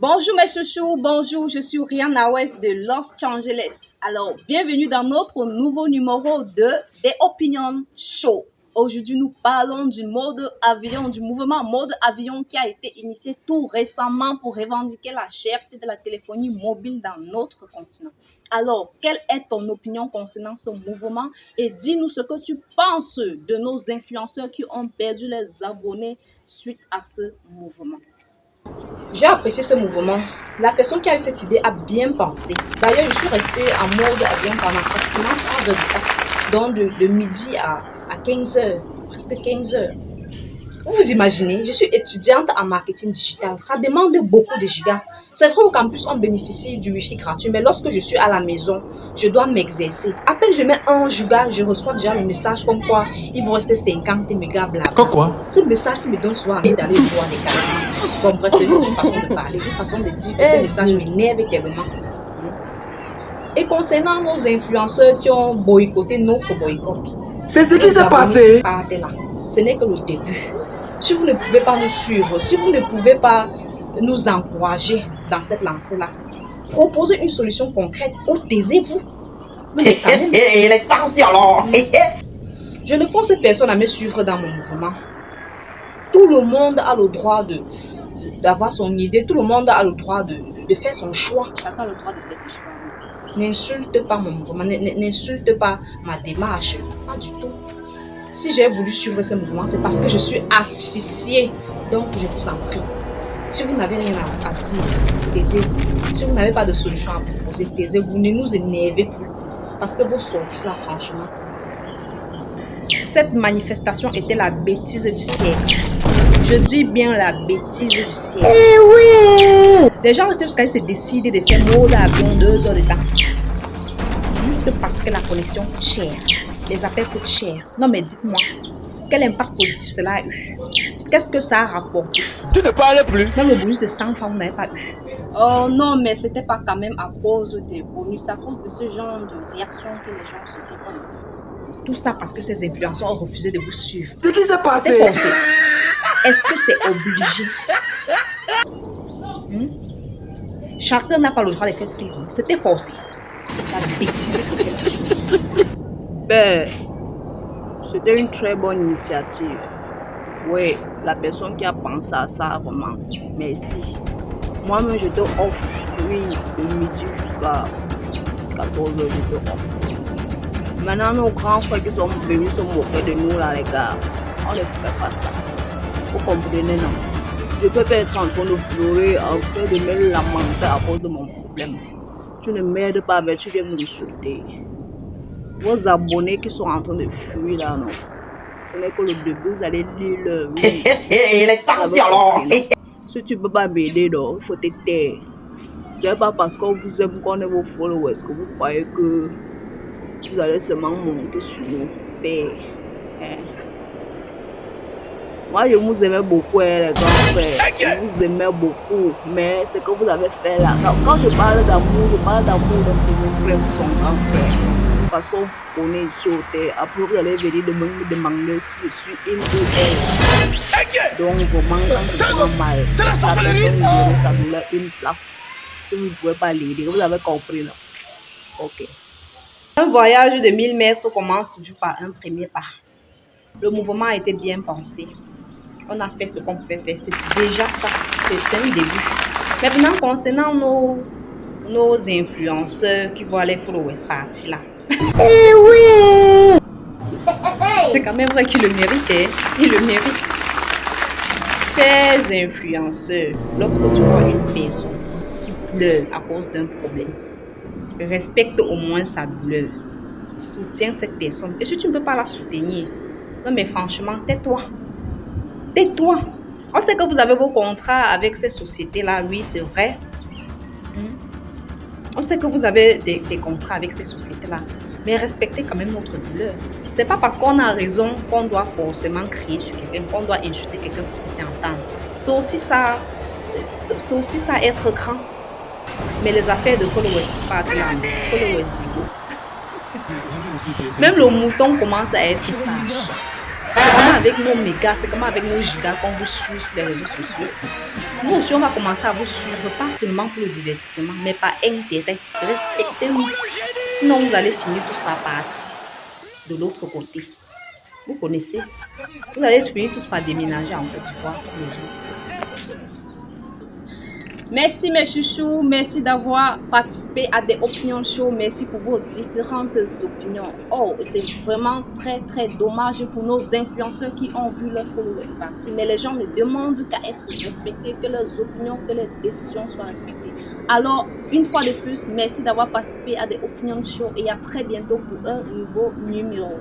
Bonjour mes chouchous, bonjour, je suis Rihanna West de Los Angeles. Alors, bienvenue dans notre nouveau numéro de The Opinion Show. Aujourd'hui, nous parlons du mode avion, du mouvement mode avion qui a été initié tout récemment pour revendiquer la cherté de la téléphonie mobile dans notre continent. Alors, quelle est ton opinion concernant ce mouvement et dis-nous ce que tu penses de nos influenceurs qui ont perdu les abonnés suite à ce mouvement. J'ai apprécié ce mouvement. La personne qui a eu cette idée a bien pensé. D'ailleurs, je suis restée en mode avion pendant pratiquement 3 heures de temps. Donc, de midi à 15 heures, presque 15 heures. Vous vous imaginez, je suis étudiante en marketing digital. Ça demande beaucoup de gigas. C'est vrai, au campus, on bénéficie du wifi gratuit, mais lorsque je suis à la maison, je dois m'exercer. À peine je mets 1 giga, je reçois déjà le message comme quoi il vous reste 50 mégas blabla. Quoi? Ce message qui me donne souvent envie d'aller voir les canaux. Bon, bref, c'est juste une façon de parler, une façon de dire que ce message m'énerve tellement. Et concernant nos influenceurs qui ont boycotté notre boycott, c'est ce qui s'est passé. Ce n'est que le début. Si vous ne pouvez pas nous suivre, si vous ne pouvez pas nous encourager dans cette lancée-là, proposez une solution concrète ou taisez-vous. Les tensions, Je ne force personne à me suivre dans mon mouvement. Tout le monde a le droit d'avoir son idée, tout le monde a le droit de faire son choix. Chacun a le droit de faire ses choix. N'insulte pas mon mouvement, n'insulte pas ma démarche, pas du tout. Si j'ai voulu suivre ce mouvement, c'est parce que je suis asphyxiée. Donc, je vous en prie. Si vous n'avez rien à dire, taisez-vous. Si vous n'avez pas de solution à proposer, taisez-vous. Ne nous énervez plus. Parce que vos sorties là, franchement. Cette manifestation était la bêtise du siècle. Je dis bien la bêtise du siècle. Oui! Les gens restent jusqu'à se décider de faire mode avion 2 heures de temps. Juste parce que la connexion coûte cher. Les appels coûtent cher. Non mais dites-moi, quel impact positif cela a eu? Qu'est-ce que ça a rapporté? Tu ne parles plus. Même le bonus de 100 francs, vous n'avez pas eu. Oh non, mais c'était pas quand même à cause des bonus, à cause de ce genre de réaction que les gens se font. Tout ça parce que ces influenceurs ont refusé de vous suivre. Ce qui s'est passé. Est-ce que c'est obligé? Chacun n'a pas le droit de faire ce qu'il veut. C'était forcé. La bêtise. Ben, c'était une très bonne initiative. Oui, la personne qui a pensé à ça, vraiment, merci. Moi-même, je te offre, oui, de midi jusqu'à 14 heures, je te offre. Maintenant, nos grands frères qui sont venus se moquer de nous, là, les gars, on ne fait pas ça. Vous comprenez, non? Je peux pas être en train de pleurer, en train de me lamenter à cause de mon problème. Tu ne m'aides pas, mais tu viens m'insulter. Vos abonnés qui sont en train de fuir là, non? Ce n'est que le début, vous allez lire leur vie. Les tensions, Si tu ne peux pas m'aider, non, il faut te taire. Ce n'est pas parce qu'on vous aime qu'on est vos followers que vous croyez que vous allez seulement monter sur nos pères. Moi, je vous aimais beaucoup, les grands frères. Je vous aimais beaucoup. Mais ce que vous avez fait là, quand je parle d'amour, de vos frères, son grand frère. Parce qu'on connaît ici au terre. Après, vous allez venir me demander si je suis une ou elle. Donc, vraiment, quand je prends mal, la personne me ça douleur une place. Si vous ne pouvez pas l'aider, vous avez compris là. Ok. Un voyage de 1000 mètres commence toujours par un premier pas. Le mouvement a été bien pensé. On a fait ce qu'on pouvait faire. C'est déjà ça. C'est un début. Maintenant, concernant nos influenceurs qui vont aller followers party là. oui! C'est quand même vrai qu'il le mérite, hein? Il le mérite. Ces influenceurs, lorsque tu vois une personne qui pleure à cause d'un problème, respecte au moins sa douleur. Soutiens cette personne. Et si tu ne peux pas la soutenir, non mais franchement, tais-toi. Tais-toi. On sait que vous avez vos contrats avec ces sociétés-là, oui, c'est vrai. On sait que vous avez des contrats avec ces sociétés-là, mais respectez quand même notre douleur. C'est pas parce qu'on a raison qu'on doit forcément crier sur quelqu'un, qu'on doit insulter quelqu'un pour se faire entendre. C'est aussi ça être grand. Mais les affaires de followers, pas de followers. Même le mouton commence à être sage. C'est comment avec nos mégas, c'est comment avec nos gigas qu'on vous suit sur les réseaux sociaux. Nous aussi, on va commencer à vous suivre, pas seulement pour le divertissement, mais par intérêt. Respectez-nous. Sinon, vous allez finir tous par partir de l'autre côté. Vous connaissez? Vous allez finir tous par déménager en Côte d'Ivoire tous les jours. Merci mes chouchous, merci d'avoir participé à des opinions show, merci pour vos différentes opinions. Oh, c'est vraiment très dommage pour nos influenceurs qui ont vu leurs followers partir, mais les gens ne demandent qu'à être respectés, que leurs opinions, que leurs décisions soient respectées. Alors, une fois de plus, merci d'avoir participé à des opinions show et à très bientôt pour un nouveau numéro.